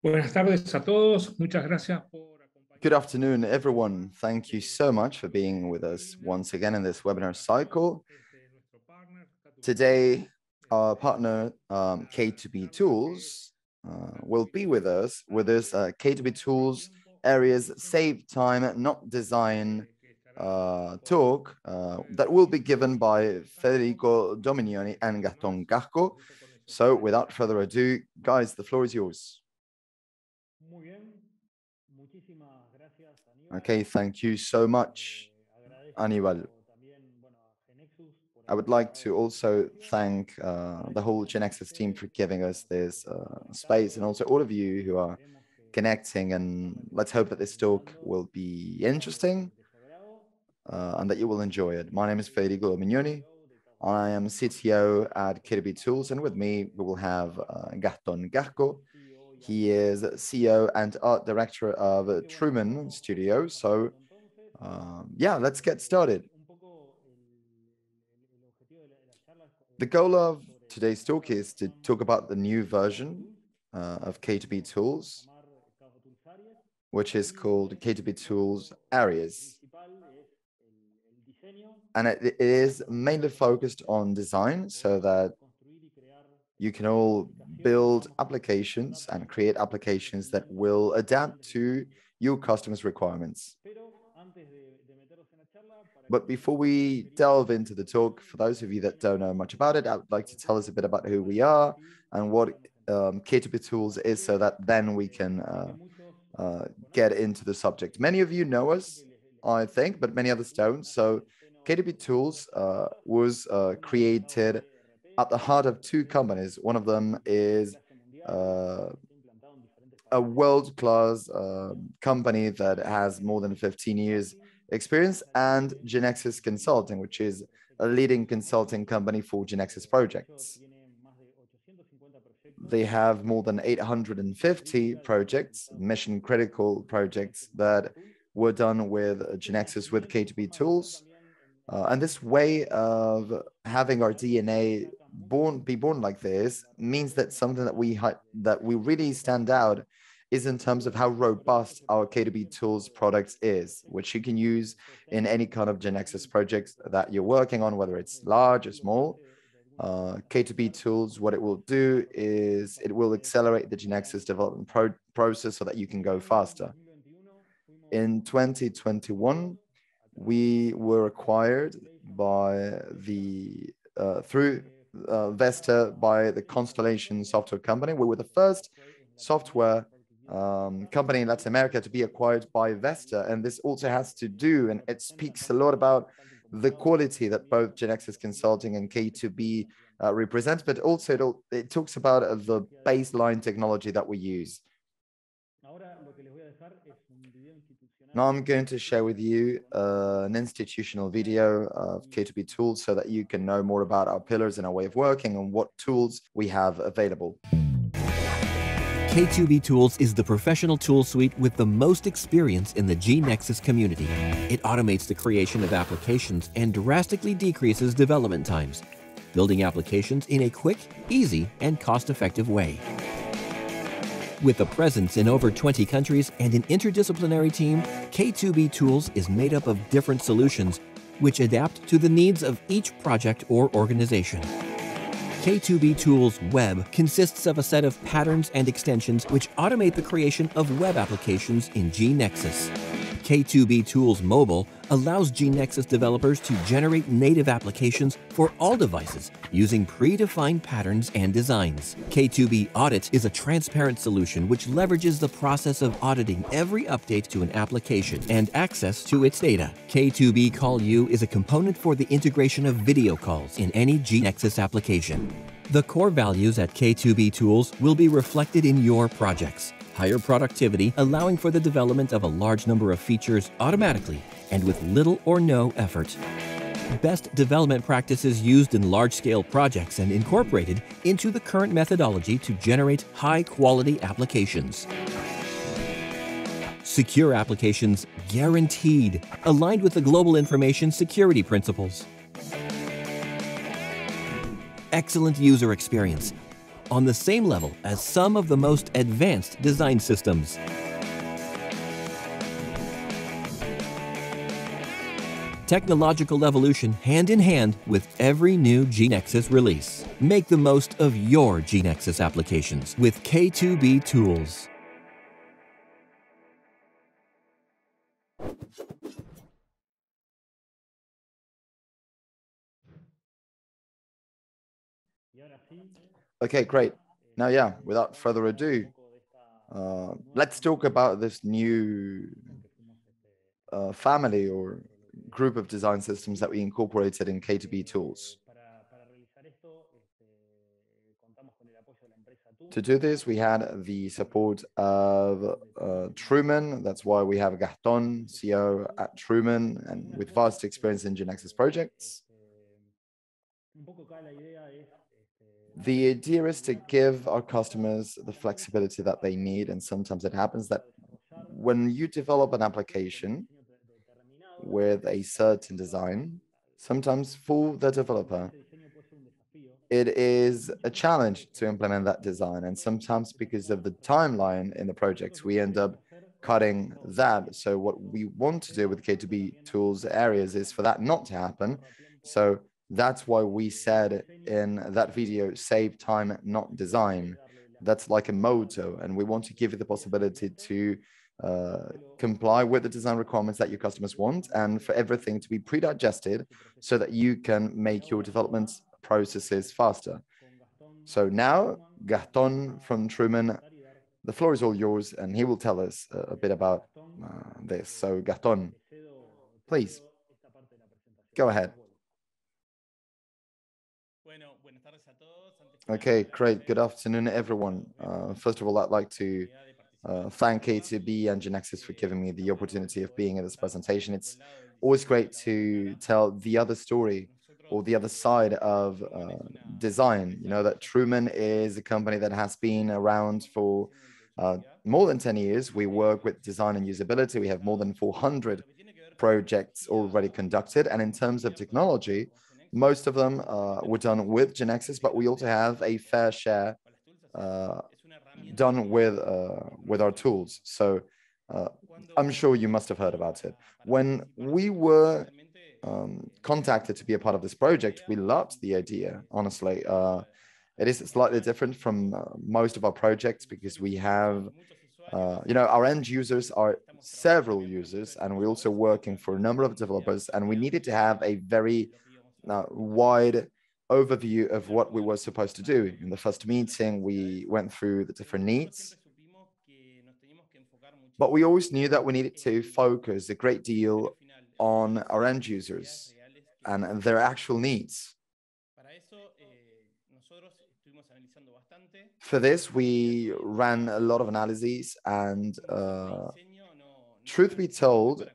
Buenas tardes a todos. Muchas gracias por acompañarnos. Good afternoon, everyone. Thank you so much for being with us once again in this webinar cycle. Today, our partner, K2BTools, will be with us with this K2BTools Aries Save Time, Not Design talk that will be given by Federico Dominioni and Gaston Casco. So without further ado, guys, the floor is yours. Okay, thank you so much, Aníbal. I would like to also thank the whole GeneXus team for giving us this space, and also all of you who are connecting, and let's hope that this talk will be interesting and that you will enjoy it. My name is Federico Dominioni. I am CTO at K2BTools, and with me we will have Gaston Casco. He is CEO and art director of Truman Studio. So yeah, let's get started. The goal of today's talk is to talk about the new version of K2BTools, which is called K2BTools Aries. And it is mainly focused on design so that you can all build applications and create applications that will adapt to your customers' requirements. But before we delve into the talk, for those of you that don't know much about it, I would like to tell us a bit about who we are and what K2BTools is, so that then we can get into the subject. Many of you know us, I think, but many others don't. So K2BTools was created at the heart of two companies. One of them is a world-class company that has more than 15 years experience, and GeneXus Consulting, which is a leading consulting company for GeneXus projects. They have more than 850 projects, mission-critical projects that were done with GeneXus with K2BTools. And this way of having our DNA be born like this means that something that we really stand out is in terms of how robust our K2BTools product is, which you can use in any kind of GeneXus projects that you're working on, whether it's large or small. K2BTools, what it will do is it will accelerate the GeneXus development process so that you can go faster. In 2021, we were acquired by through Vesta by the Constellation software company. We were the first software company in Latin America to be acquired by Vesta, and this also has to do, and it speaks a lot about the quality that both GeneXus Consulting and K2B represent, but also it talks about the baseline technology that we use. Now I'm going to share with you an institutional video of K2BTools so that you can know more about our pillars and our way of working and what tools we have available. K2BTools is the professional tool suite with the most experience in the GeneXus community. It automates the creation of applications and drastically decreases development times, building applications in a quick, easy, and cost-effective way. With a presence in over 20 countries and an interdisciplinary team, K2BTools is made up of different solutions which adapt to the needs of each project or organization. K2BTools Web consists of a set of patterns and extensions which automate the creation of web applications in GeneXus. K2BTools Mobile allows GeneXus developers to generate native applications for all devices using predefined patterns and designs. K2B Audit is a transparent solution which leverages the process of auditing every update to an application and access to its data. K2B Call You is a component for the integration of video calls in any GeneXus application. The core values at K2BTools will be reflected in your projects. Higher productivity, allowing for the development of a large number of features automatically and with little or no effort. Best development practices used in large-scale projects and incorporated into the current methodology to generate high-quality applications. Secure applications guaranteed, aligned with the global information security principles. Excellent user experience. on the same level as some of the most advanced design systems. Technological evolution hand in hand with every new GeneXus release. Make the most of your GeneXus applications with K2BTools. Okay, great. Now, yeah, without further ado, let's talk about this new family or group of design systems that we incorporated in K2BTools. To do this, we had the support of Truman. That's why we have Gaston, CEO at Truman, and with vast experience in GeneXus projects. The idea is to give our customers the flexibility that they need, and sometimes it happens that when you develop an application with a certain design, sometimes for the developer, it is a challenge to implement that design. And sometimes because of the timeline in the projects, we end up cutting that. So what we want to do with K2BTools Aries is for that not to happen. So that's why we said in that video, save time, not design. That's like a motto. And we want to give you the possibility to comply with the design requirements that your customers want, and for everything to be pre-digested so that you can make your development processes faster. So now, Gaston from Truman, the floor is all yours, and he will tell us a bit about this. So Gaston, please, go ahead. Okay, great. Good afternoon, everyone. First of all, I'd like to thank K2B and GeneXus for giving me the opportunity of being in this presentation. It's always great to tell the other story or the other side of design. You know that Truman is a company that has been around for more than 10 years. We work with design and usability. We have more than 400 projects already conducted. And in terms of technology, most of them were done with GeneXus, but we also have a fair share done with our tools. So I'm sure you must have heard about it. When we were contacted to be a part of this project, we loved the idea, honestly. It is slightly different from most of our projects because we have, our end users are several users, and we're also working for a number of developers, and we needed to have a very wide overview of what we were supposed to do. In the first meeting, we went through the different needs, but we always knew that we needed to focus a great deal on our end users and their actual needs. For this, we ran a lot of analyses, and truth be told,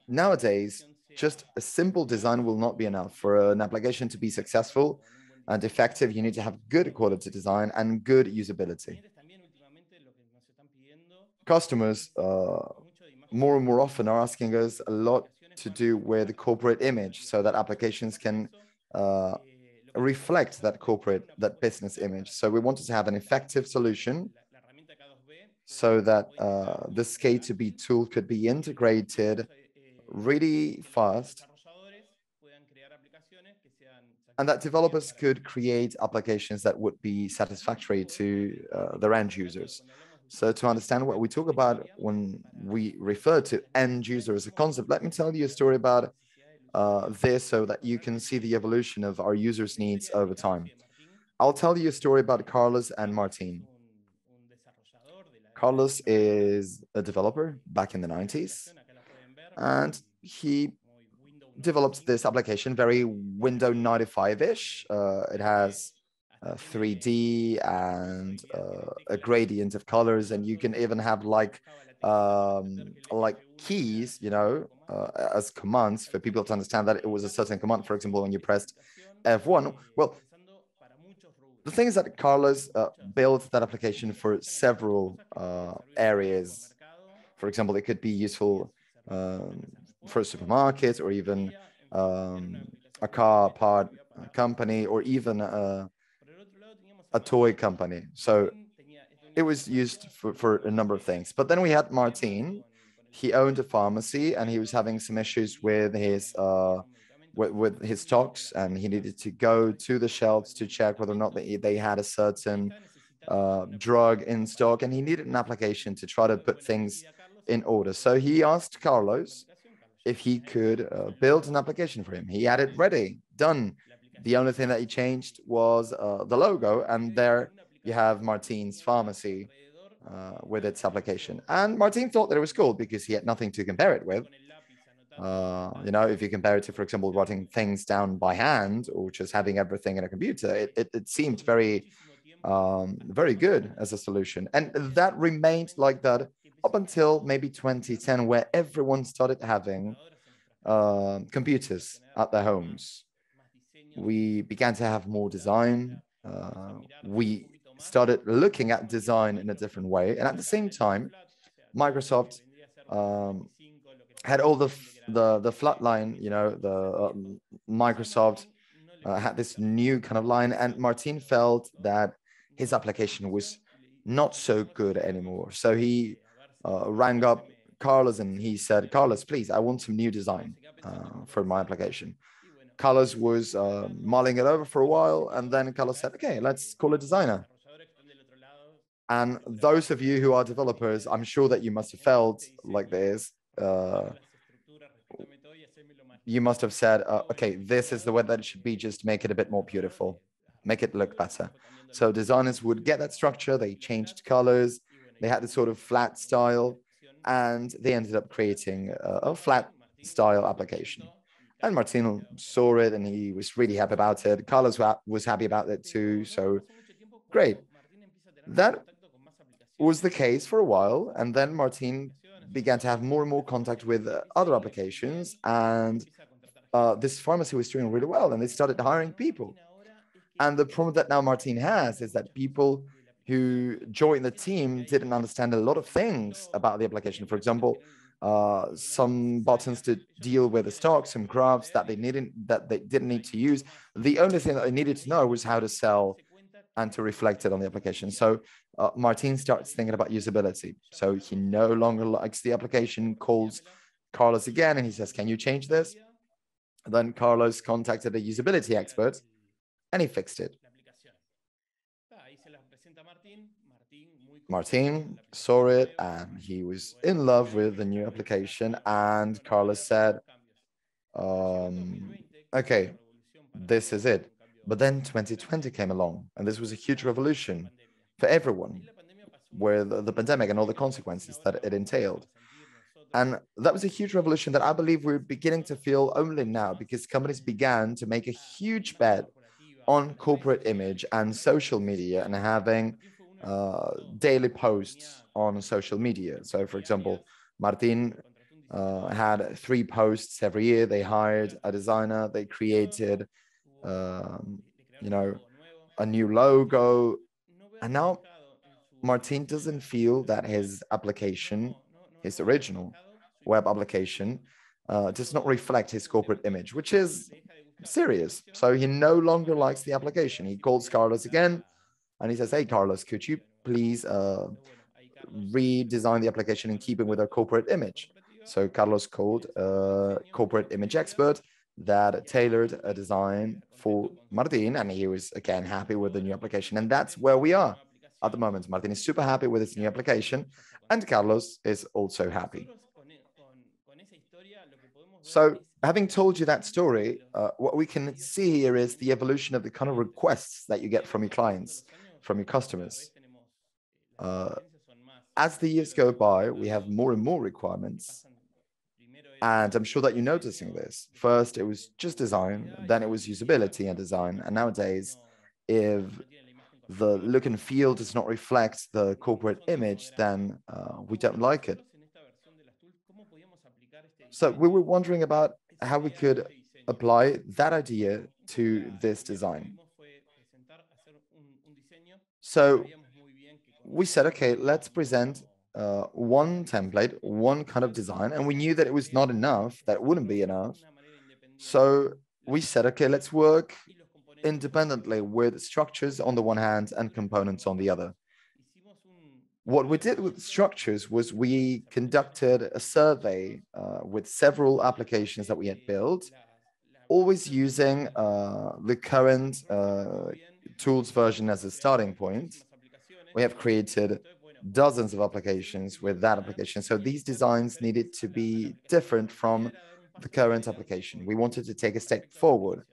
nowadays, just a simple design will not be enough. For an application to be successful and effective, you need to have good quality design and good usability. Customers more and more often are asking us a lot to do with the corporate image so that applications can reflect that business image. So we wanted to have an effective solution so that this K2B tool could be integrated really fast, and that developers could create applications that would be satisfactory to their end users. So to understand what we talk about when we refer to end user as a concept, let me tell you a story about this so that you can see the evolution of our users' needs over time. I'll tell you a story about Carlos and Martin. Carlos is a developer back in the 90s, and he developed this application, very Windows 95-ish. It has 3D and a gradient of colors, and you can even have like keys, as commands for people to understand that it was a certain command. For example, when you pressed F1, well, the thing is that Carlos built that application for several areas. For example, it could be useful for a supermarket, or even a car part company, or even a a toy company. So it was used for a number of things. But then we had Martin. He owned a pharmacy and he was having some issues with his stocks, and he needed to go to the shelves to check whether or not they had a certain drug in stock, and he needed an application to try to put things in order. So he asked Carlos if he could build an application for him. He had it ready, done. The only thing that he changed was the logo, and there you have Martin's pharmacy with its application. And Martin thought that it was cool because he had nothing to compare it with. If you compare it to, for example, writing things down by hand or just having everything in a computer, it seemed very, very good as a solution. And that remained like that up until maybe 2010, where everyone started having computers at their homes. We began to have more design. We started looking at design in a different way. And at the same time, Microsoft had all the flat line, Microsoft had this new kind of line, and Martin felt that his application was not so good anymore. So he rang up Carlos and he said, Carlos, please, I want some new design for my application. Carlos was mulling it over for a while, and then Carlos said, okay, let's call a designer. And those of you who are developers, I'm sure that you must have felt like this. You must have said, okay, this is the way that it should be, just make it a bit more beautiful, make it look better. So designers would get that structure, they changed colors, they had this sort of flat style, and they ended up creating a flat style application. And Martino saw it and he was really happy about it. Carlos was happy about it too. So great. That was the case for a while. And then Martin began to have more and more contact with other applications. And this pharmacy was doing really well. And they started hiring people. And the problem that now Martin has is that people who joined the team didn't understand a lot of things about the application. For example, some buttons to deal with the stock, some graphs that they didn't need to use. The only thing that they needed to know was how to sell and to reflect it on the application. So Martin starts thinking about usability. So he no longer likes the application, calls Carlos again, and he says, can you change this? Then Carlos contacted a usability expert and he fixed it. Martin saw it and he was in love with the new application, and Carlos said, okay, this is it. But then 2020 came along, and this was a huge revolution for everyone with the pandemic and all the consequences that it entailed. And that was a huge revolution that I believe we're beginning to feel only now, because companies began to make a huge bet on corporate image and social media and having daily posts on social media. So, for example, Martin had 3 posts every year. They hired a designer. They created, a new logo. And now Martin doesn't feel that his application, his original web application, does not reflect his corporate image, which is serious. So he no longer likes the application. He calls Carlos again and he says, hey, Carlos, could you please redesign the application in keeping with our corporate image? So Carlos called a corporate image expert that tailored a design for Martin, and he was again happy with the new application. And that's where we are at the moment. Martin is super happy with his new application, and Carlos is also happy. So having told you that story, what we can see here is the evolution of the kind of requests that you get from your clients, from your customers. As the years go by, we have more and more requirements. And I'm sure that you're noticing this. First, it was just design, then it was usability and design. And nowadays, if the look and feel does not reflect the corporate image, then we don't like it. So we were wondering about how we could apply that idea to this design. So we said, okay, let's present one template, one kind of design, and we knew that it was not enough, that it wouldn't be enough. So we said, okay, let's work independently with structures on the one hand and components on the other. What we did with structures was we conducted a survey with several applications that we had built, always using the current tools version as a starting point. We have created dozens of applications with that application. So these designs needed to be different from the current application. We wanted to take a step forward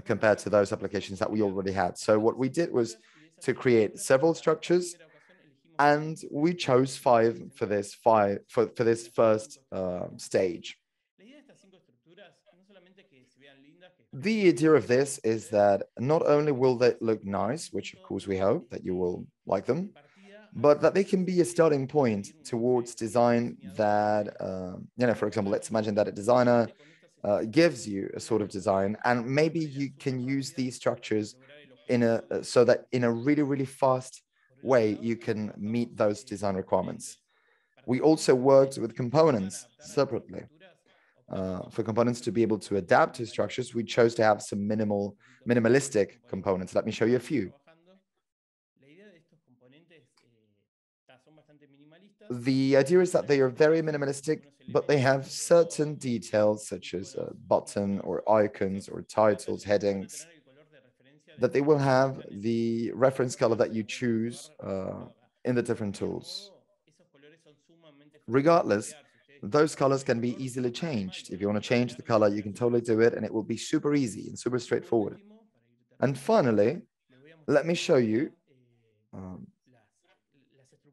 compared to those applications that we already had. So what we did was to create several structures, and we chose five for this first stage. The idea of this is that not only will they look nice, which of course we hope that you will like them, but that they can be a starting point towards design that, for example, let's imagine that a designer gives you a sort of design, and maybe you can use these structures so that in a really, really fast way, you can meet those design requirements. We also worked with components separately. For components to be able to adapt to structures, we chose to have some minimalistic components. Let me show you a few. The idea is that they are very minimalistic, but they have certain details such as a button or icons or titles, headings, that they will have the reference color that you choose in the different tools. Regardless, those colors can be easily changed. If you want to change the color, you can totally do it, and it will be super easy and super straightforward. And finally, let me show you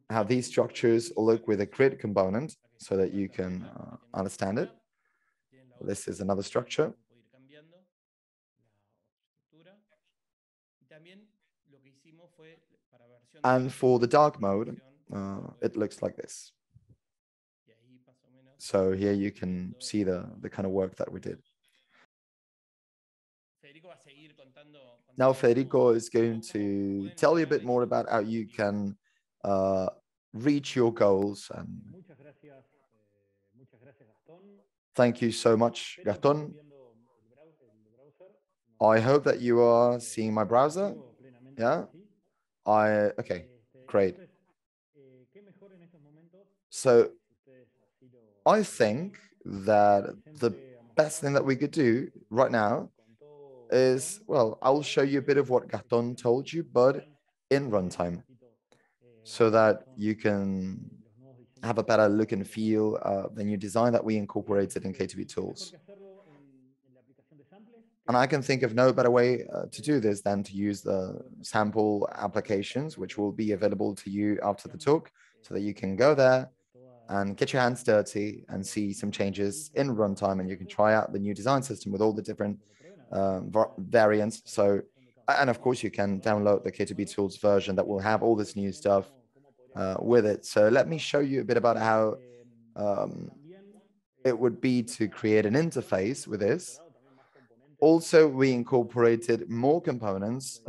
how these structures look with a grid component so that you can understand it. This is another structure. And for the dark mode, it looks like this. So here you can see the kind of work that we did. Now Federico is going to tell you a bit more about how you can reach your goals. And thank you so much, Gaston. I hope that you are seeing my browser. Yeah? Okay, great. So I think that the best thing that we could do right now is, well, I'll show you a bit of what Gaston told you, but in runtime, so that you can have a better look and feel the new design that we incorporated in K2BTools. And I can think of no better way to do this than to use the sample applications, which will be available to you after the talk, so that you can go there and get your hands dirty and see some changes in runtime, and you can try out the new design system with all the different variants. So, and of course, you can download the K2BTools version that will have all this new stuff with it. So let me show you a bit about how it would be to create an interface with this. Also, we incorporated more components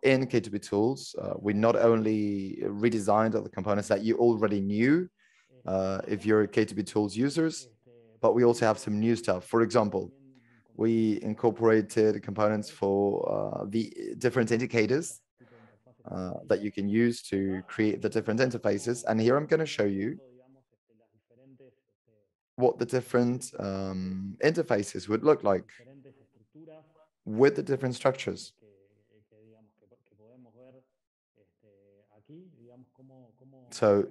in K2BTools. We not only redesigned the components that you already knew if you're K2BTools users, but we also have some new stuff. For example, we incorporated components for the different indicators that you can use to create the different interfaces. And here I'm going to show you what the different interfaces would look like with the different structures. So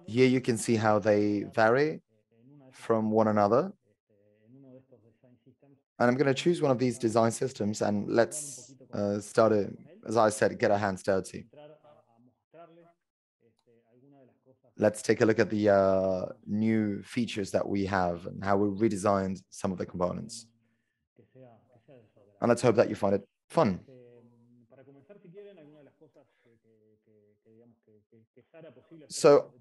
here you can see how they vary from one another. And I'm going to choose one of these design systems, and let's start it, as I said, get our hands dirty. Let's take a look at the new features that we have and how we redesigned some of the components. And let's hope that you find it fun. So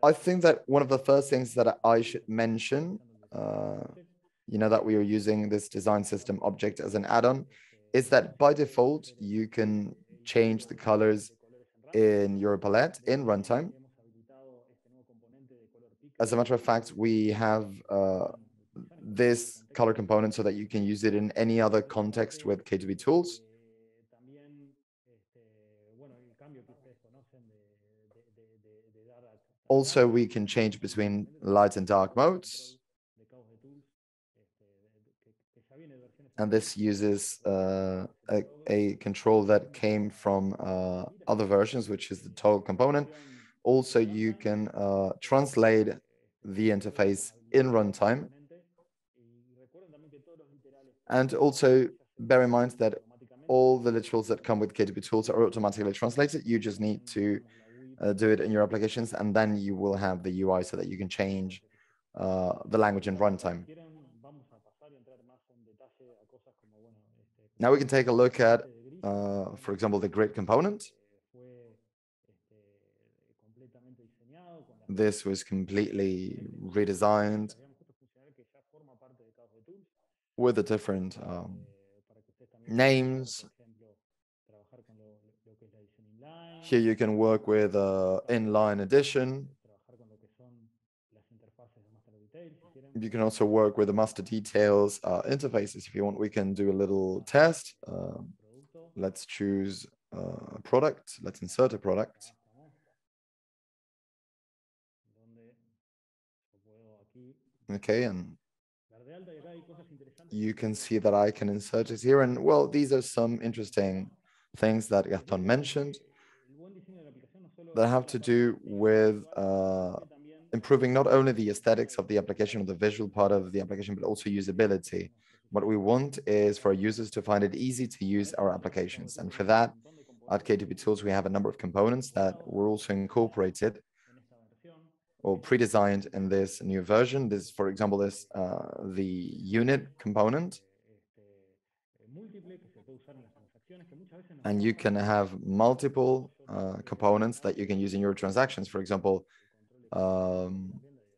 I think that one of the first things that I should mention, that we are using this design system object as an add-on, is that by default, you can change the colors in your palette in runtime. As a matter of fact, we have this color component so that you can use it in any other context with K2BTools. Also, we can change between light and dark modes. And this uses a control that came from other versions, which is the toggle component. Also, you can translate the interface in runtime. And also bear in mind that all the literals that come with K2BTools are automatically translated. You just need to do it in your applications, and then you will have the UI so that you can change the language in runtime. Now we can take a look at, for example, the grid component. This was completely redesigned with the different names. Here you can work with inline addition. You can also work with the master details interfaces. If you want, we can do a little test. Let's choose a product. Let's insert a product. Okay, and you can see that I can insert it here. And well, these are some interesting things that Gaston mentioned that have to do with improving not only the aesthetics of the application or the visual part of the application, but also usability. What we want is for users to find it easy to use our applications. And for that, at K2BTools, we have a number of components that were also incorporated or pre-designed in this new version. This, for example, is the unit component. And you can have multiple components that you can use in your transactions. For example,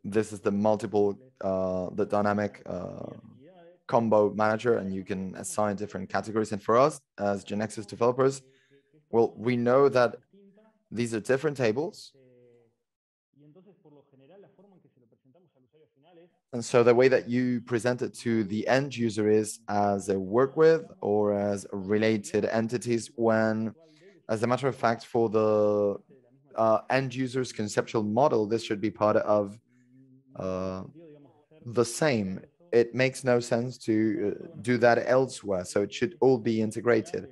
this is the the dynamic combo manager, and you can assign different categories. And for us as GeneXus developers, well, we know that these are different tables. And so the way that you present it to the end user is as a work with or as related entities, when, as a matter of fact, for the end user's conceptual model, this should be part of the same. It makes no sense to do that elsewhere. So it should all be integrated.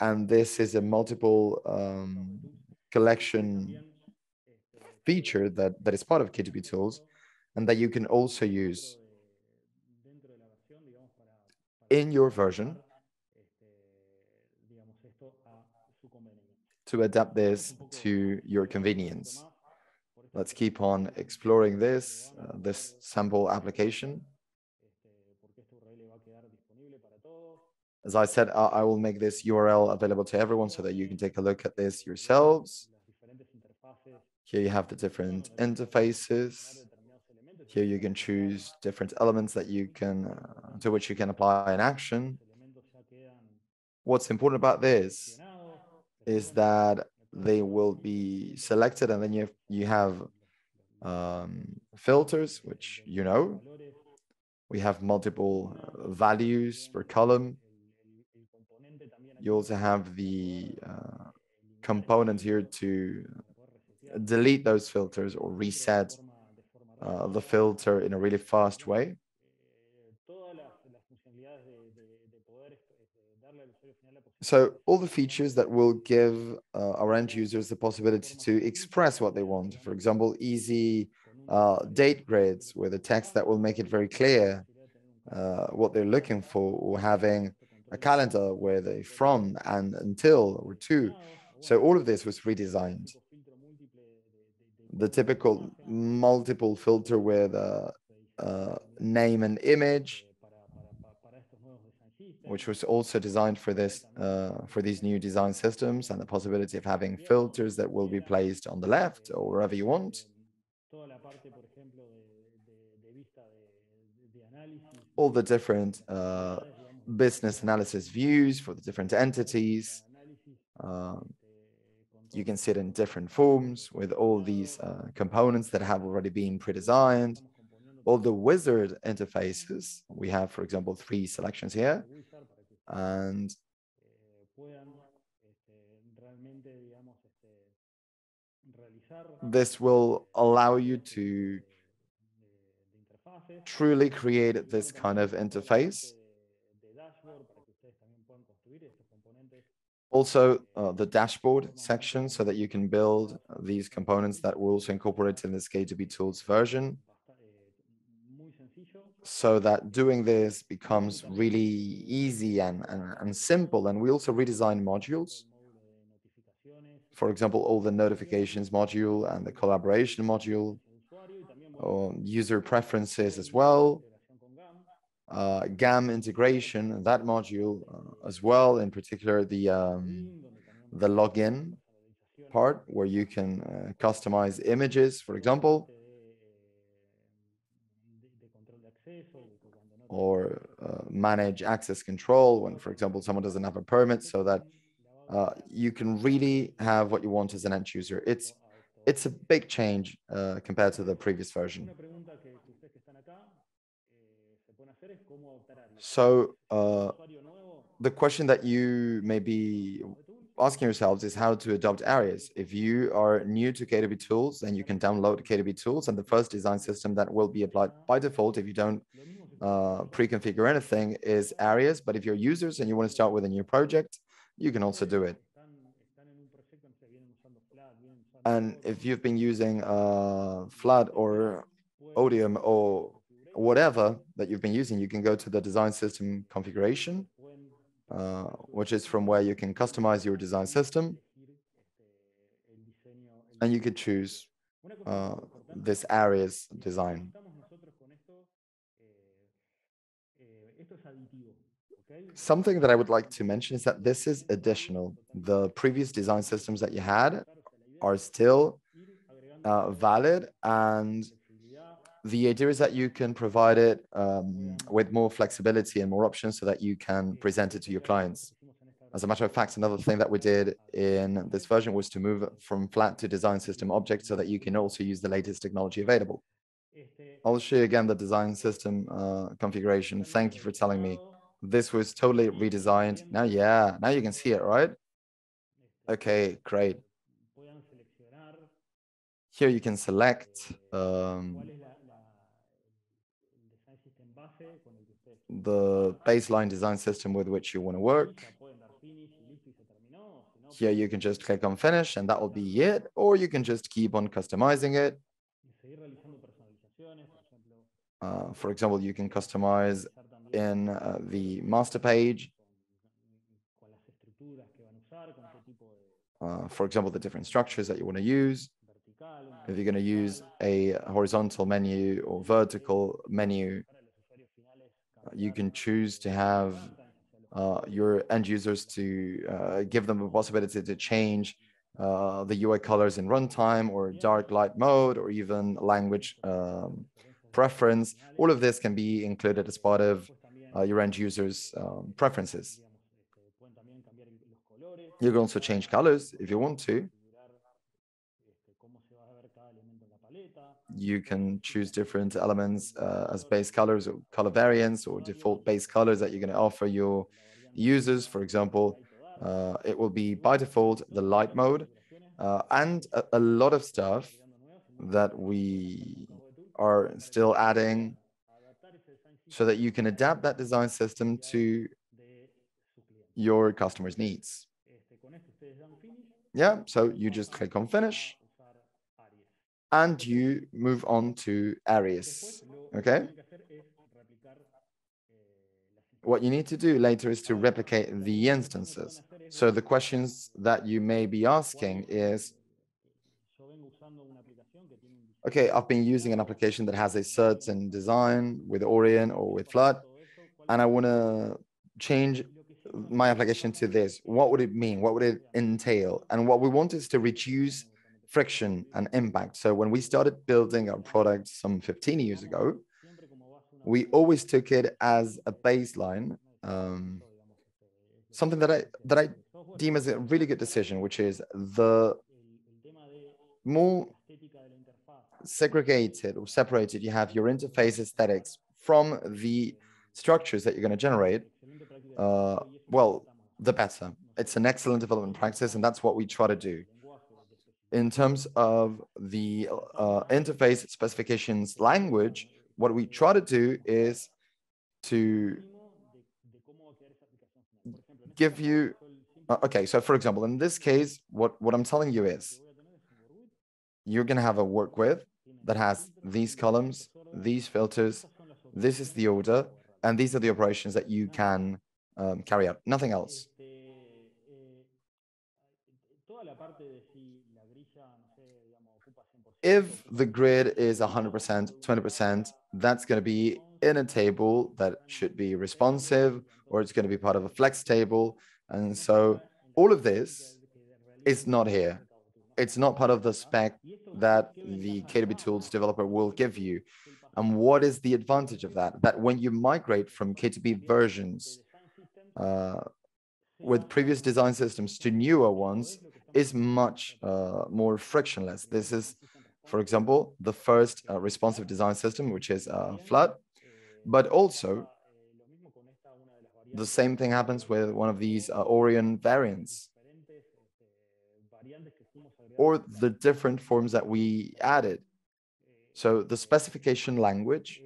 And this is a multiple collection feature that is part of K2BTools, and that you can also use in your version to adapt this to your convenience. Let's keep on exploring this sample application. As I said, I will make this URL available to everyone so that you can take a look at this yourselves. Here you have the different interfaces. Here you can choose different elements that you can, to which you can apply an action. What's important about this is that they will be selected, and then you have filters, which you know. We have multiple values per column. You also have the component here to delete those filters or reset the filter in a really fast way. So all the features that will give our end users the possibility to express what they want. For example, easy date grids with a text that will make it very clear what they're looking for, or having a calendar with a from and until or to. So all of this was redesigned. The typical multiple filter with name and image, which was also designed for this for these new design systems, and the possibility of having filters that will be placed on the left or wherever you want. All the different business analysis views for the different entities. You can see it in different forms with all these components that have already been pre-designed. All the wizard interfaces, we have, for example, 3 selections here. And This will allow you to truly create this kind of interface. Also, the dashboard section, so that you can build these components that were also incorporated in this K2BTools version, so that doing this becomes really easy and simple. And we also redesigned modules. For example, all the notifications module and the collaboration module, or user preferences as well, GAM integration, that module as well, in particular the login part, where you can customize images, for example, or manage access control when, for example, someone doesn't have a permit, so that you can really have what you want as an end user. It's a big change compared to the previous version. So the question that you may be asking yourselves is how to adopt Aries. If you are new to K2BTools, then you can download K2BTools, and the first design system that will be applied by default, if you don't pre-configure anything, is Aries. But if you're users and you want to start with a new project, you can also do it. And if you've been using Flat or Odium or whatever that you've been using, you can go to the design system configuration, which is from where you can customize your design system. And you could choose this Aries design. Something that I would like to mention is that this is additional. The previous design systems that you had are still valid, and the idea is that you can provide it with more flexibility and more options so that you can present it to your clients. As a matter of fact, another thing that we did in this version was to move from flat to design system objects so that you can also use the latest technology available. I'll show you again the design system configuration. Thank you for telling me. This was totally redesigned. Now, yeah, now you can see it, right? Okay, great. Here you can select the baseline design system with which you want to work. Here you can just click on finish and that will be it, or you can just keep on customizing it. For example, you can customize in the master page, for example, the different structures that you want to use. If you're going to use a horizontal menu or vertical menu, you can choose to have your end users to give them a possibility to change the UI colors in runtime, or dark light mode, or even language preference. All of this can be included as part of your end users' preferences. You can also change colors if you want to. You can choose different elements as base colors or color variants, or default base colors that you're going to offer your users. For example, it will be by default the light mode, and a lot of stuff that we are still adding so that you can adapt that design system to your customers' needs. Yeah, so you just click on finish and you move on to Aries, okay? What you need to do later is to replicate the instances. So the questions that you may be asking is, okay, I've been using an application that has a certain design with Orion or with Flood, and I want to change my application to this. What would it mean? What would it entail? And what we want is to reduce friction and impact. So when we started building our product some 15 years ago, we always took it as a baseline, something that I deem as a really good decision, which is the more segregated or separated you have your interface aesthetics from the structures that you're going to generate, well, the better. It's an excellent development practice, and that's what we try to do. in terms of the interface specifications language, what we try to do is to give you, okay, so for example, in this case, what I'm telling you is you're going to have a work with that has these columns, these filters, this is the order, and these are the operations that you can carry out, nothing else. If the grid is 100%, 20%, that's going to be in a table that should be responsive, or it's going to be part of a flex table. And so all of this is not here. It's not part of the spec that the K2BTools developer will give you. And what is the advantage of that? That when you migrate from K2B versions with previous design systems to newer ones is much more frictionless. This is, for example, the first responsive design system, which is Flood, but also the same thing happens with one of these Orion variants, or the different forms that we added. So the specification language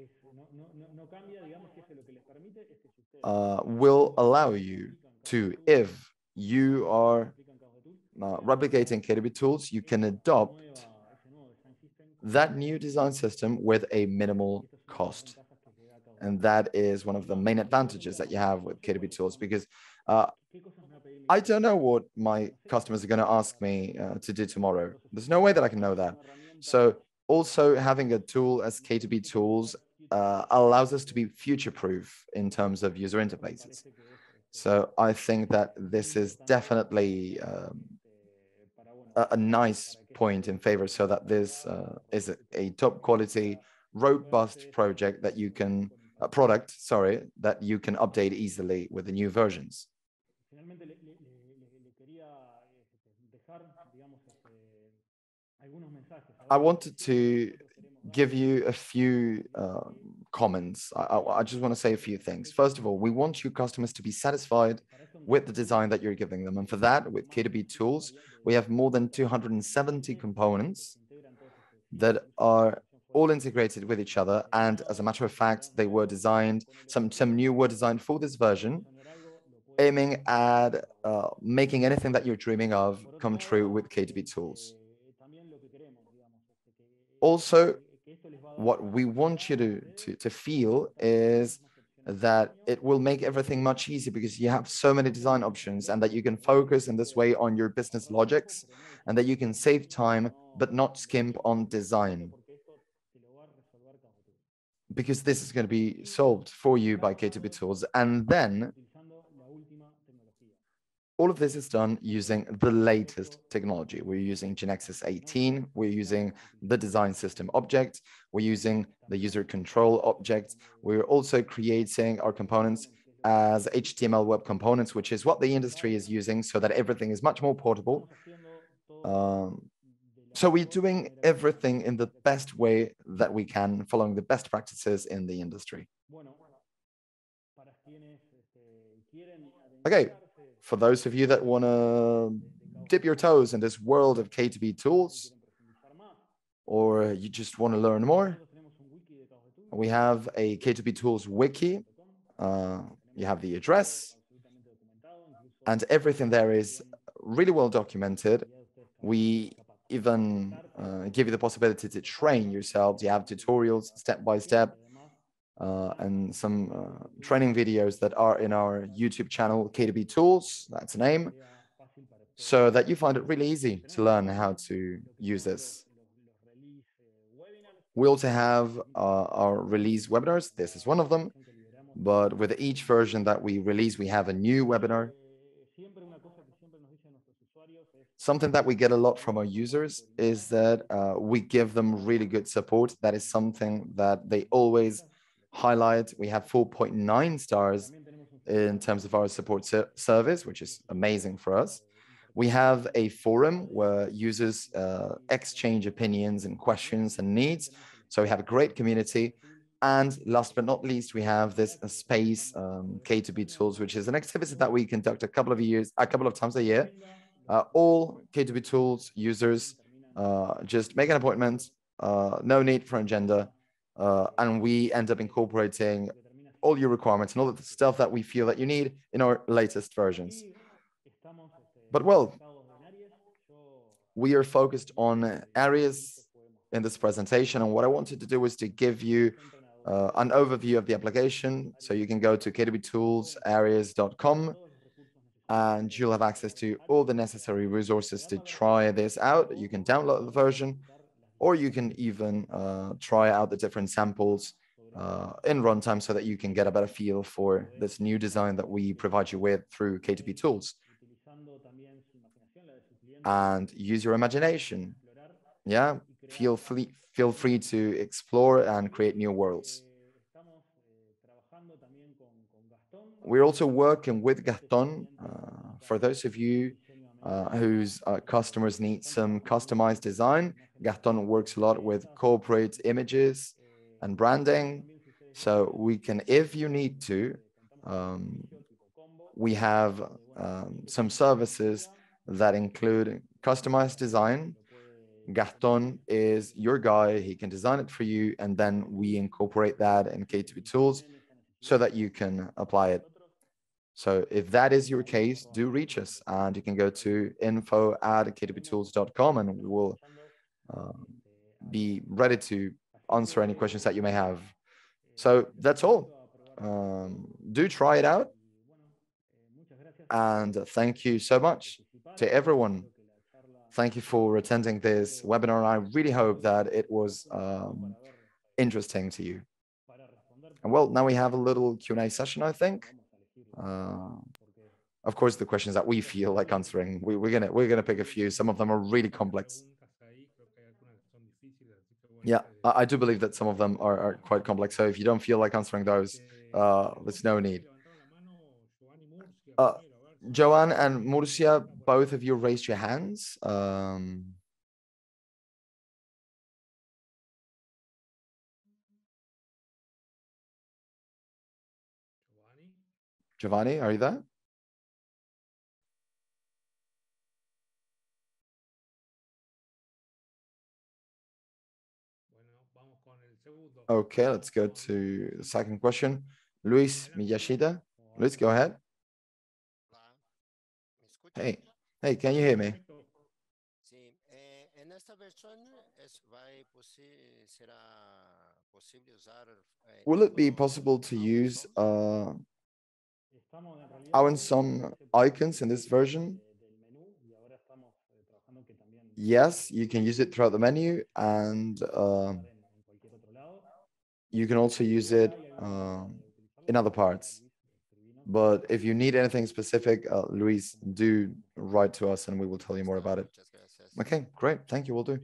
will allow you to, if you are replicating K2BTools, you can adopt that new design system with a minimal cost. And that is one of the main advantages that you have with K2BTools, because I don't know what my customers are going to ask me to do tomorrow. There's no way that I can know that. So also having a tool as K2BTools allows us to be future-proof in terms of user interfaces. So I think that this is definitely a nice point in favor, so that this is a top quality, robust project that you can, product, sorry, that you can update easily with the new versions. I wanted to give you a few comments. I just want to say a few things. First of all, we want your customers to be satisfied with the design that you're giving them. And for that, with K2BTools, we have more than 270 components that are all integrated with each other. And as a matter of fact, they were designed, some new were designed for this version, aiming at making anything that you're dreaming of come true with K2BTools. Also, what we want you to feel is that it will make everything much easier, because you have so many design options, and that you can focus in this way on your business logics, and that you can save time but not skimp on design, because this is going to be solved for you by K2BTools. And then all of this is done using the latest technology. We're using GeneXus 18. We're using the design system object. We're using the user control object. We're also creating our components as HTML web components, which is what the industry is using, so that everything is much more portable. So we're doing everything in the best way that we can, following the best practices in the industry. Okay. For those of you that want to dip your toes in this world of K2BTools, or you just want to learn more, we have a K2BTools wiki. You have the address, and everything there is really well documented. We even give you the possibility to train yourselves. You have tutorials step by step. And some training videos that are in our YouTube channel, K2BTools, that's the name, so that you find it really easy to learn how to use this. We also have our release webinars. This is one of them, but with each version that we release, we have a new webinar. Something that we get a lot from our users is that we give them really good support. That is something that they always highlight. We have 4.9 stars in terms of our support service, which is amazing for us. We have a forum where users exchange opinions and questions and needs. So we have a great community. And last but not least, we have this space, K2BTools, which is an activity that we conduct a couple of times a year. All K2BTools users just make an appointment, no need for an agenda, and we end up incorporating all your requirements and all the stuff that we feel that you need in our latest versions. But well, we are focused on Aries in this presentation, and what I wanted to do was to give you an overview of the application. So you can go to K2BTools and you'll have access to all the necessary resources to try this out. You can download the version, or you can even try out the different samples in runtime so that you can get a better feel for this new design that we provide you with through K2BTools. And use your imagination. Yeah, feel free to explore and create new worlds. We're also working with Gaston. For those of you whose customers need some customized design, Gaston works a lot with corporate images and branding. So we can, if you need to, we have some services that include customized design. Gaston is your guy. He can design it for you, and then we incorporate that in K2BTools so that you can apply it. So if that is your case, do reach us, and you can go to info@K2BTools.com, and we will be ready to answer any questions that you may have. So that's all. Do try it out. And thank you so much to everyone. Thank you for attending this webinar. And I really hope that it was interesting to you. And well, now we have a little Q&A session, I think. Of course, the questions that we feel like answering, we're gonna pick a few. Some of them are really complex. Yeah, I do believe that some of them are quite complex. So if you don't feel like answering those, there's no need. Joanne and Murcia, both of you raised your hands. Giovanni, are you there? Okay, let's go to the second question. Luis Miyashita. Luis, go ahead. Hey, can you hear me? Will it be possible to use some icons in this version? Yes, you can use it throughout the menu, and you can also use it in other parts. But if you need anything specific, Luis, do write to us and we will tell you more about it. Okay, great. Thank you. Will do.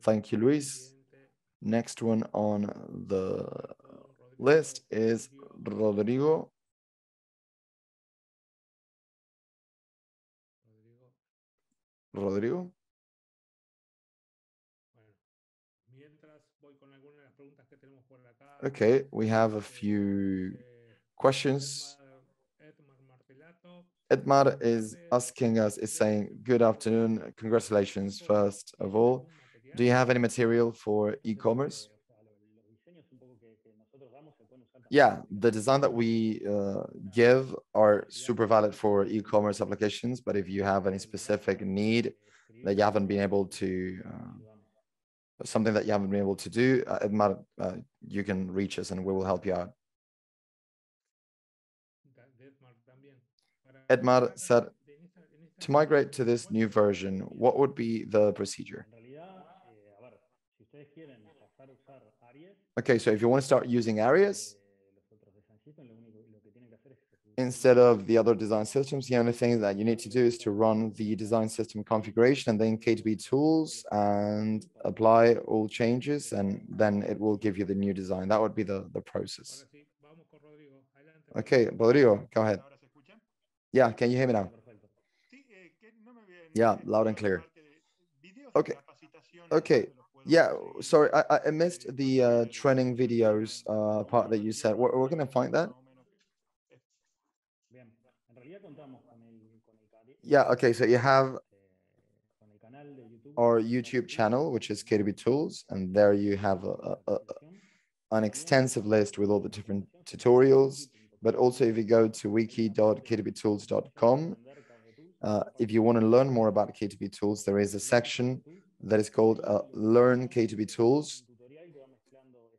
Thank you, Luis. Next one on the list is Rodrigo. Rodrigo. Okay, we have a few questions. Edmar is asking us, is saying, good afternoon, congratulations, first of all. Do you have any material for e-commerce? Yeah, the design that we give are super valid for e-commerce applications, but if you have any specific need that you haven't been able to, something that you haven't been able to do, Edmar, you can reach us and we will help you out. Edmar said, to migrate to this new version, what would be the procedure? Okay, so if you want to start using Aries, instead of the other design systems, the only thing that you need to do is to run the design system configuration and then K2BTools and apply all changes, and then it will give you the new design. That would be the process. Okay, Rodrigo, go ahead. Yeah, can you hear me now? Yeah, loud and clear. Okay. Okay. Yeah, sorry, I missed the training videos part that you said. We're going to find that. Yeah, okay, so you have our YouTube channel, which is K2BTools, and there you have an extensive list with all the different tutorials. But also, if you go to wiki.k2btools.com, if you want to learn more about K2BTools, there is a section that is called Learn K2BTools.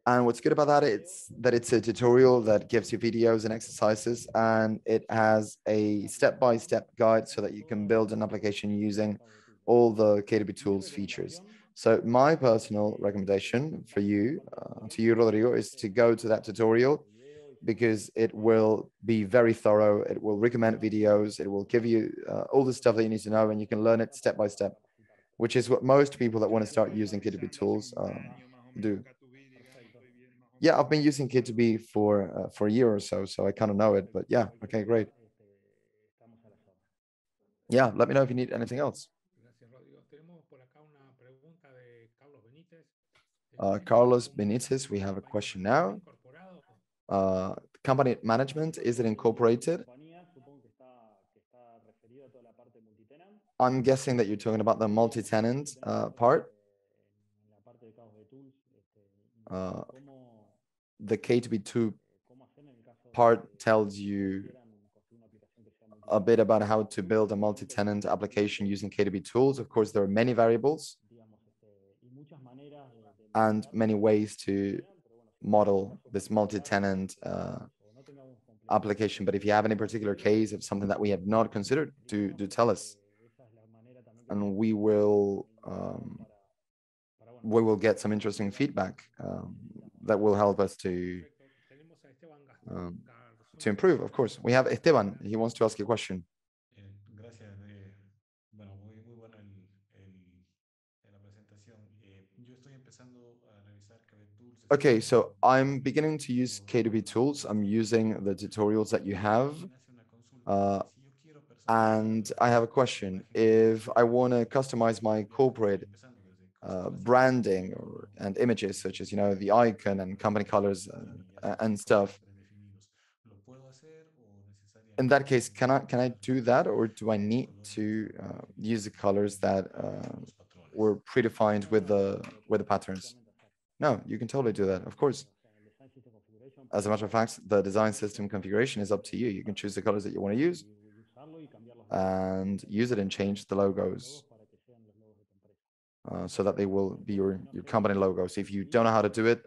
And what's good about that is that it's a tutorial that gives you videos and exercises, and it has a step-by-step guide so that you can build an application using all the K2BTools features. So my personal recommendation for you, to you, Rodrigo, is to go to that tutorial because it will be very thorough. It will recommend videos. It will give you all the stuff that you need to know, and you can learn it step by step, which is what most people that want to start using K2BTools do. Yeah, I've been using K2B for a year or so I kind of know it. But yeah, okay, great. Yeah, let me know if you need anything else. Carlos Benitez, we have a question now. Company management, is it incorporated? I'm guessing that you're talking about the multi-tenant part. The K2B2 part tells you a bit about how to build a multi-tenant application using K2BTools. Of course, there are many variables and many ways to model this multi-tenant application. But if you have any particular case of something that we have not considered, do tell us, and we will get some interesting feedback that will help us to improve. Of course, we have Esteban. He wants to ask you a question. Okay, so I'm beginning to use K2BTools. I'm using the tutorials that you have. And I have a question. If I want to customize my corporate branding and images, such as, the icon and company colors and stuff, in that case, can I do that, or do I need to use the colors that were predefined with the patterns? No, you can totally do that, of course. As a matter of fact, the design system configuration is up to you. You can choose the colors that you want to use and use it and change the logos so that they will be your company logos. If you don't know how to do it,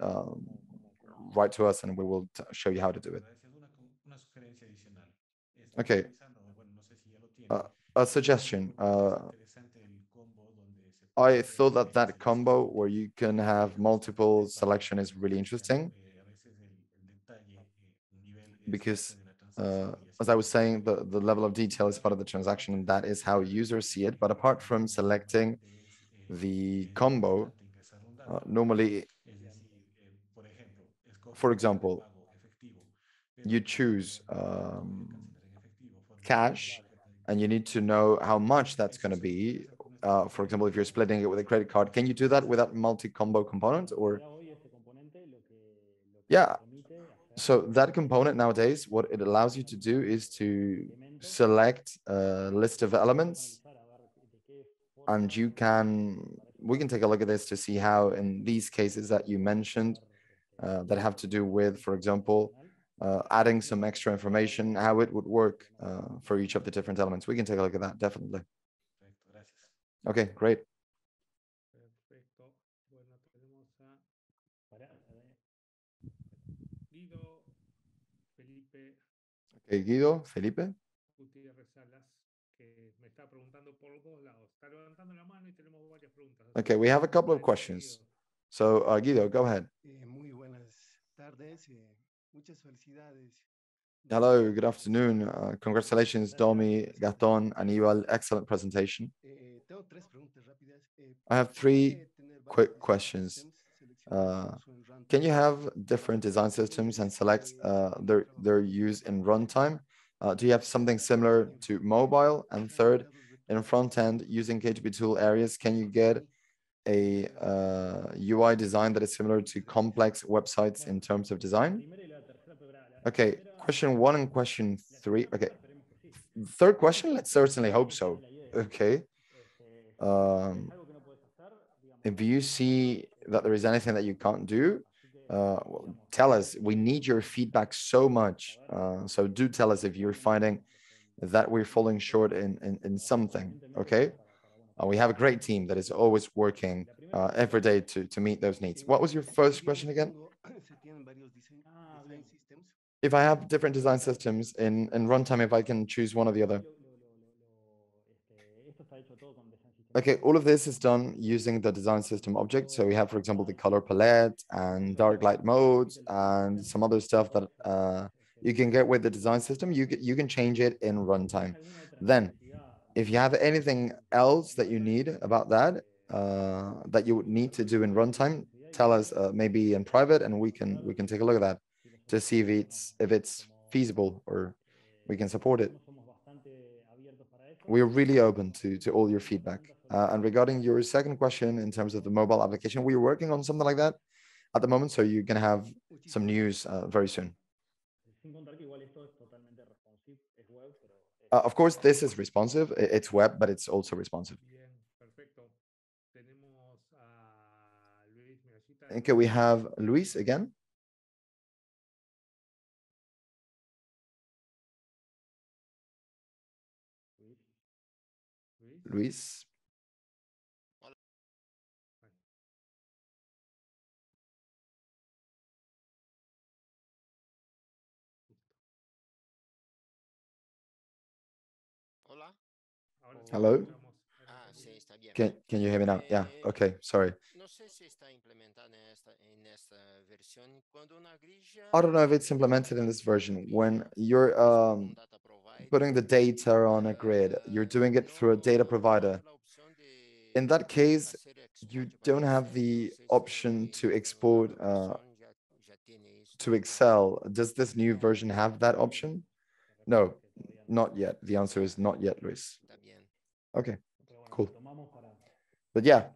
write to us and we will show you how to do it. Okay. A suggestion. I thought that combo where you can have multiple selection is really interesting because, as I was saying, the level of detail is part of the transaction, and that is how users see it. But apart from selecting the combo, normally, for example, you choose cash, and you need to know how much that's going to be. For example, if you're splitting it with a credit card, can you do that without multi-combo component? Or yeah, so that component nowadays, what it allows you to do is to select a list of elements, and we can take a look at this to see how in these cases that you mentioned that have to do with, for example, adding some extra information, how it would work for each of the different elements. We can take a look at that, definitely. Okay, great. Okay, Guido, Felipe. Okay, we have a couple of questions. So, Guido, go ahead. Hello, good afternoon. Congratulations, Domi, Gaston, Aníbal. Excellent presentation. I have 3 quick questions. Can you have different design systems and select their use in runtime? Do you have something similar to mobile? And third, in front end, using K2BTools Aries, can you get a UI design that is similar to complex websites in terms of design? Okay, question 1 and question 3. Okay, third question, let's certainly hope so. Okay. If you see that there is anything that you can't do, well, tell us. We need your feedback so much. So do tell us if you're finding that we're falling short in something, okay? We have a great team that is always working every day to meet those needs. What was your first question again? If I have different design systems in runtime, if I can choose one or the other. Okay, all of this is done using the design system object. So we have, for example, the color palette and dark light modes and some other stuff that you can get with the design system. You can change it in runtime. Then, if you have anything else that you need about that, that you would need to do in runtime, tell us maybe in private, and we can take a look at that to see if it's feasible or we can support it. We're really open to all your feedback. And regarding your second question, in terms of the mobile application, we're working on something like that at the moment. So you're going to have some news very soon. Of course, this is responsive. It's web, but it's also responsive. Okay, we have Luis again. Luis. Hello. Can you hear me now? Yeah. Okay. Sorry. I don't know if it's implemented in this version. When you're putting the data on a grid, you're doing it through a data provider. In that case, you don't have the option to export to Excel. Does this new version have that option? No, not yet. The answer is not yet, Luis. Okay, cool. But yeah,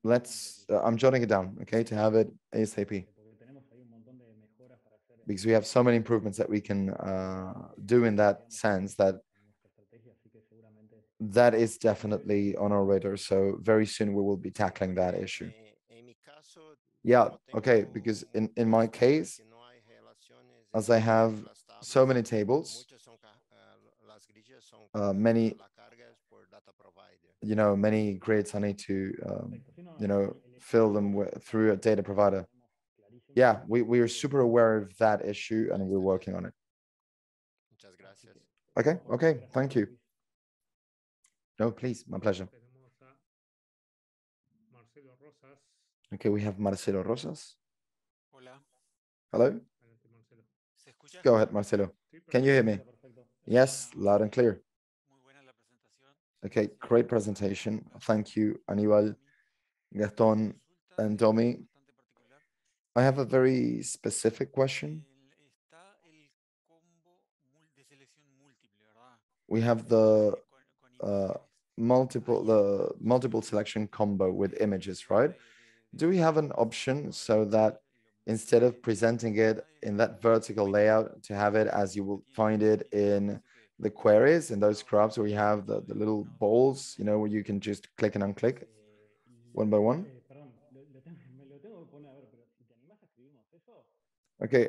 I'm jotting it down, okay, to have it ASAP. Because we have so many improvements that we can do in that sense that is definitely on our radar. So very soon we will be tackling that issue. Yeah, okay, because in my case, as I have so many tables, many many grids I need to fill them through a data provider. Yeah, we are super aware of that issue and we're working on it. Okay, thank you. No, please, my pleasure. Okay, we have Marcelo Rosas. Hello. Go ahead, Marcelo. Can you hear me? Yes, loud and clear. Okay, great presentation. Thank you, Aníbal, Gaston, and Domi. I have a very specific question. We have the multiple selection combo with images, right? Do we have an option so that instead of presenting it in that vertical layout, to have it as you will find it in the queries, in those graphs where you have the little balls, where you can just click and unclick one by one? Okay,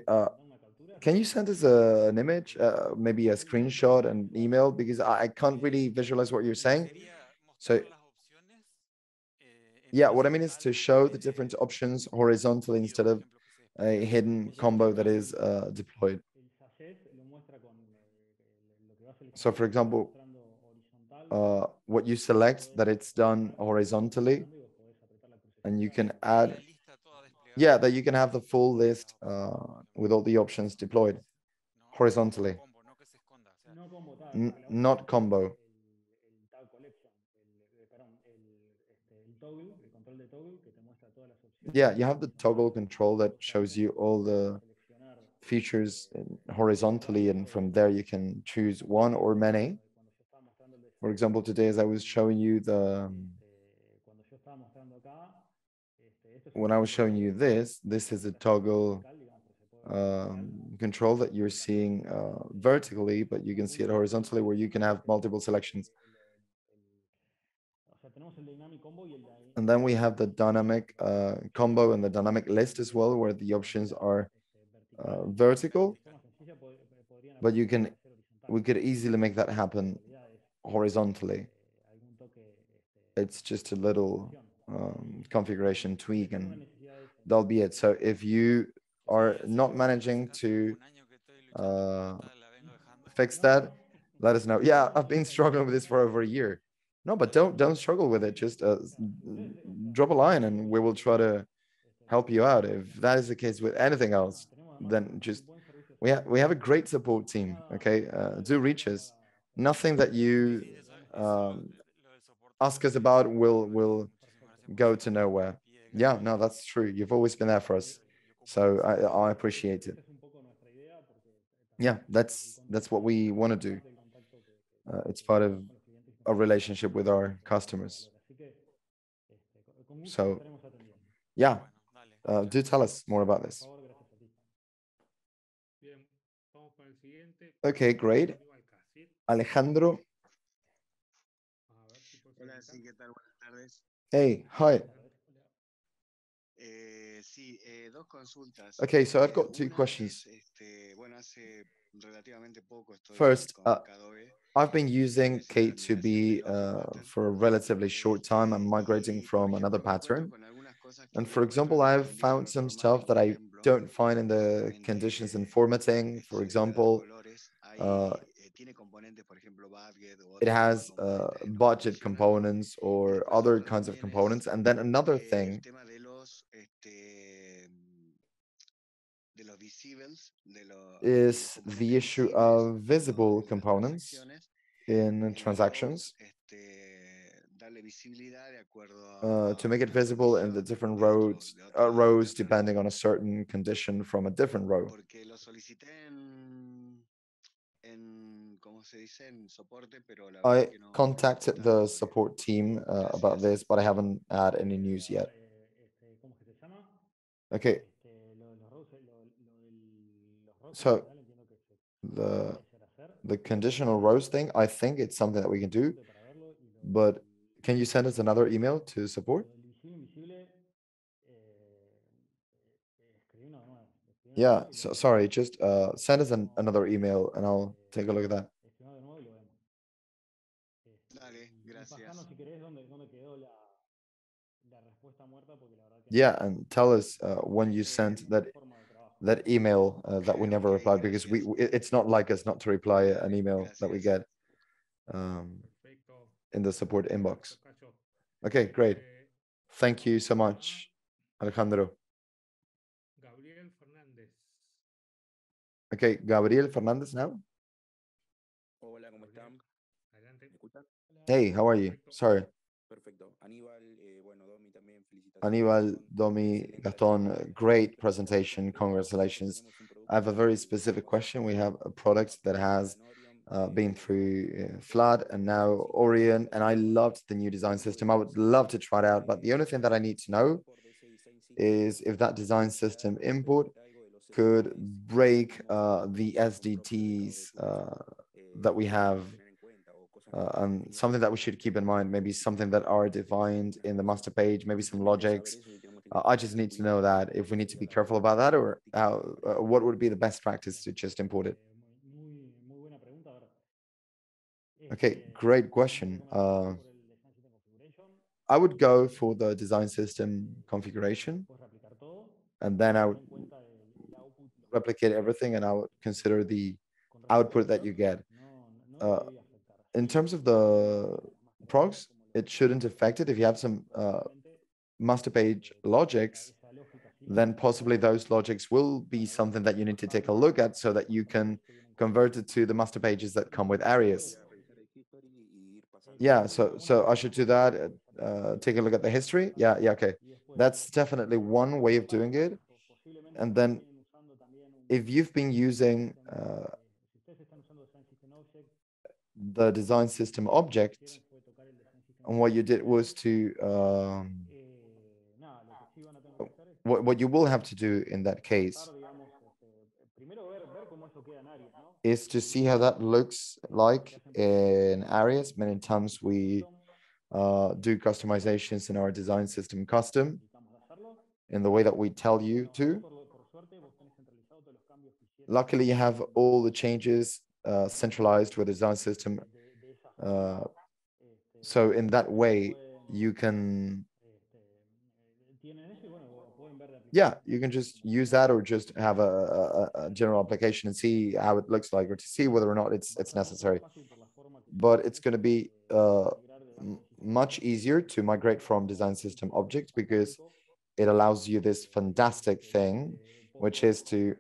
can you send us an image, maybe a screenshot and email, because I can't really visualize what you're saying. So yeah, what I mean is to show the different options horizontally instead of a hidden combo that is deployed. So for example, what you select, that it's done horizontally, and you can add, yeah, that you can have the full list with all the options deployed horizontally. Not combo. Yeah, you have the toggle control that shows you all the features horizontally, and from there you can choose one or many. For example, today, as I was showing you when I was showing you this is a toggle control that you're seeing vertically, but you can see it horizontally where you can have multiple selections. And then we have the dynamic combo and the dynamic list as well, where the options are vertical, but we could easily make that happen horizontally. It's just a little configuration tweak and that'll be it. So if you are not managing to fix that, let us know. Yeah, I've been struggling with this for over a year. No, but don't struggle with it. Just drop a line and we will try to help you out. If that is the case with anything else, then just we have a great support team. Okay, do reach us. Nothing that you ask us about will go to nowhere. Yeah, no, that's true. You've always been there for us, so I appreciate it. Yeah, that's what we want to do. It's part of a relationship with our customers. So yeah, do tell us more about this. Okay, great. Alejandro. Hey, hi. Okay, so I've got two questions. First, I've been using K2B for a relatively short time. I'm migrating from another pattern. And for example, I've found some stuff that I don't find in the conditions and formatting. For example, it has budget components or other kinds of components. And then another thing is the issue of visible components in transactions to make it visible in the different rows depending on a certain condition from a different row. I contacted the support team about this, but I haven't had any news yet. Okay. So the conditional rows thing, I think it's something that we can do, but can you send us another email to support? Yeah, so sorry, just send us another email and I'll take a look at that. Yeah, and tell us when you sent that email that we never replied, because it's not like us not to reply an email that we get in the support inbox. Okay, great. Thank you so much, Alejandro. Okay, Gabriel Fernandez now. Hey, how are you? Sorry. Aníbal, Domi, Gaston, great presentation. Congratulations. I have a very specific question. We have a product that has been through Flood and now Orion, and I loved the new design system. I would love to try it out, but the only thing that I need to know is if that design system import could break the SDTs that we have. And something that we should keep in mind, maybe something that are defined in the master page, maybe some logics. I just need to know that if we need to be careful about that, or what would be the best practice to just import it. Okay, great question. I would go for the design system configuration, and then I would replicate everything, and I would consider the output that you get. In terms of the progs, it shouldn't affect it. If you have some master page logics, then possibly those logics will be something that you need to take a look at so that you can convert it to the master pages that come with Aries. Yeah, so I should do that. Take a look at the history. Yeah, okay. That's definitely one way of doing it. And then if you've been using the design system object, and what you did was to what you will have to do in that case is to see how that looks like in Aries. Many times we do customizations in our design system custom in the way that we tell you to. Luckily, you have all the changes centralized with the design system. So in that way, you can, yeah, you can just use that or just have a general application and see how it looks like, or to see whether or not it's necessary. But it's going to be much easier to migrate from design system object because it allows you this fantastic thing, which is to,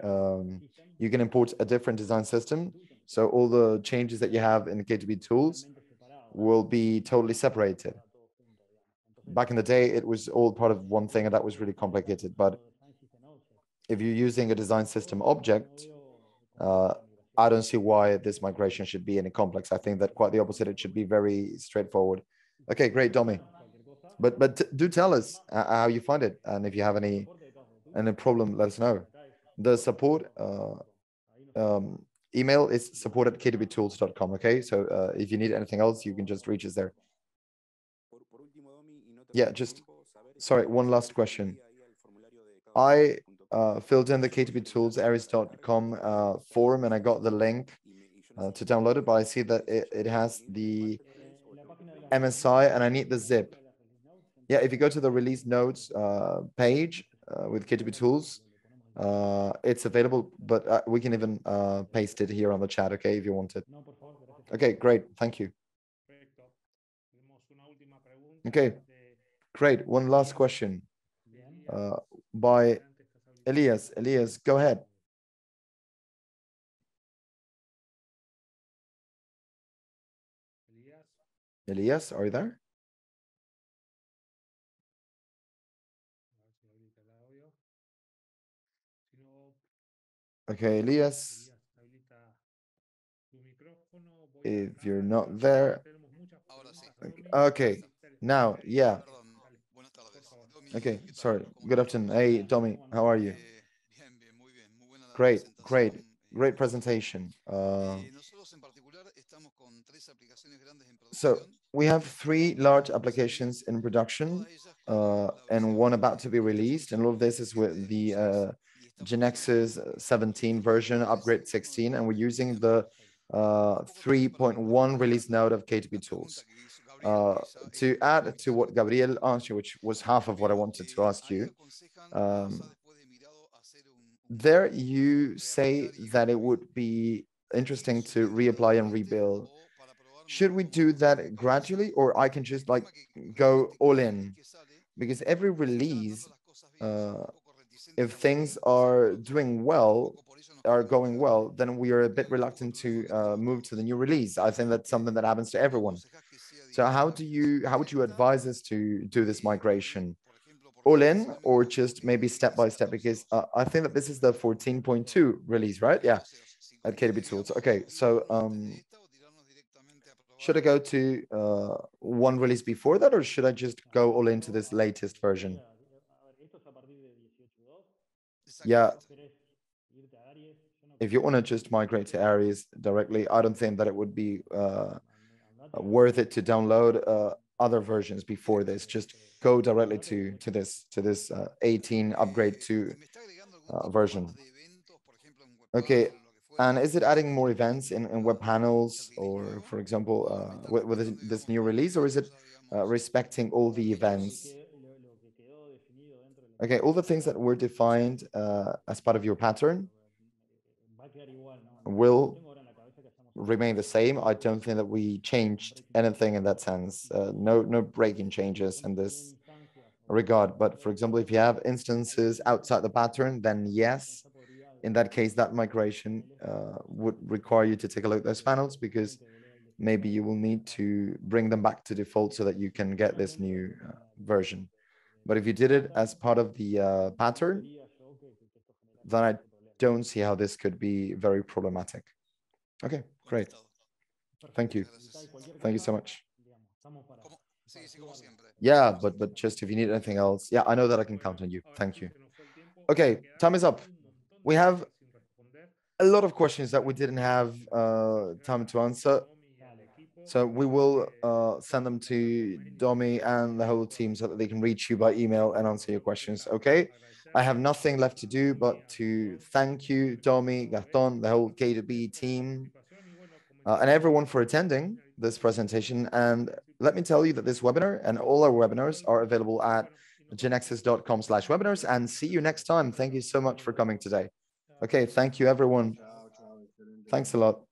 you can import a different design system. So all the changes that you have in the K2BTools will be totally separated. Back in the day, it was all part of one thing, and that was really complicated. But if you're using a design system object, I don't see why this migration should be any complex. I think that quite the opposite. It should be very straightforward. Okay, great, Domi. But do tell us how you find it, and if you have any problem, let us know. The support email is support@k2btools.com. Okay, so if you need anything else, you can just reach us there. Yeah, just sorry, one last question. I filled in the K2BTools Aries.com form, and I got the link to download it, but I see that it has the MSI and I need the zip. Yeah, if you go to the release notes page with K2BTools, it's available, but we can even paste it here on the chat, okay, if you want it. Okay, great, thank you. Okay, great. One last question by Elias. Elias, go ahead. Elias, are you there? Okay, Elias, if you're not there. Okay, now, yeah. Okay, sorry. Good afternoon. Hey, Tommy, how are you? Great, great, great presentation. So we have 3 large applications in production and one about to be released. And all of this is with the GeneXus 17 version, upgrade 16, and we're using the 3.1 release node of K2BTools. To add to what Gabriel answered, which was half of what I wanted to ask you, there you say that it would be interesting to reapply and rebuild. Should we do that gradually, or I can just like go all in? Because every release, if things are doing well, are going well, then we are a bit reluctant to move to the new release. I think that's something that happens to everyone. So how would you advise us to do this migration? All in, or just maybe step by step? Because I think that this is the 14.2 release, right? Yeah, at K2BTools. Okay, so should I go to one release before that, or should I just go all into this latest version? Yeah. If you want to just migrate to Aries directly, I don't think that it would be worth it to download other versions before this. Just go directly to this 18 upgrade to version. Okay, and is it adding more events in web panels, or for example, with this new release, or is it respecting all the events? Okay, all the things that were defined as part of your pattern will remain the same. I don't think that we changed anything in that sense. No breaking changes in this regard. But for example, if you have instances outside the pattern, then yes, in that case, that migration would require you to take a look at those panels, because maybe you will need to bring them back to default so that you can get this new version. But if you did it as part of the pattern, then I don't see how this could be very problematic. Okay, great. Thank you. Thank you so much. Yeah, but just if you need anything else, yeah, I know that I can count on you. Thank you. Okay, time is up. We have a lot of questions that we didn't have time to answer. So we will send them to Domi and the whole team so that they can reach you by email and answer your questions. Okay. I have nothing left to do but to thank you, Domi, Gaston, the whole K2B team, and everyone for attending this presentation. And let me tell you that this webinar and all our webinars are available at genexus.com/webinars. And see you next time. Thank you so much for coming today. Okay. Thank you, everyone. Thanks a lot.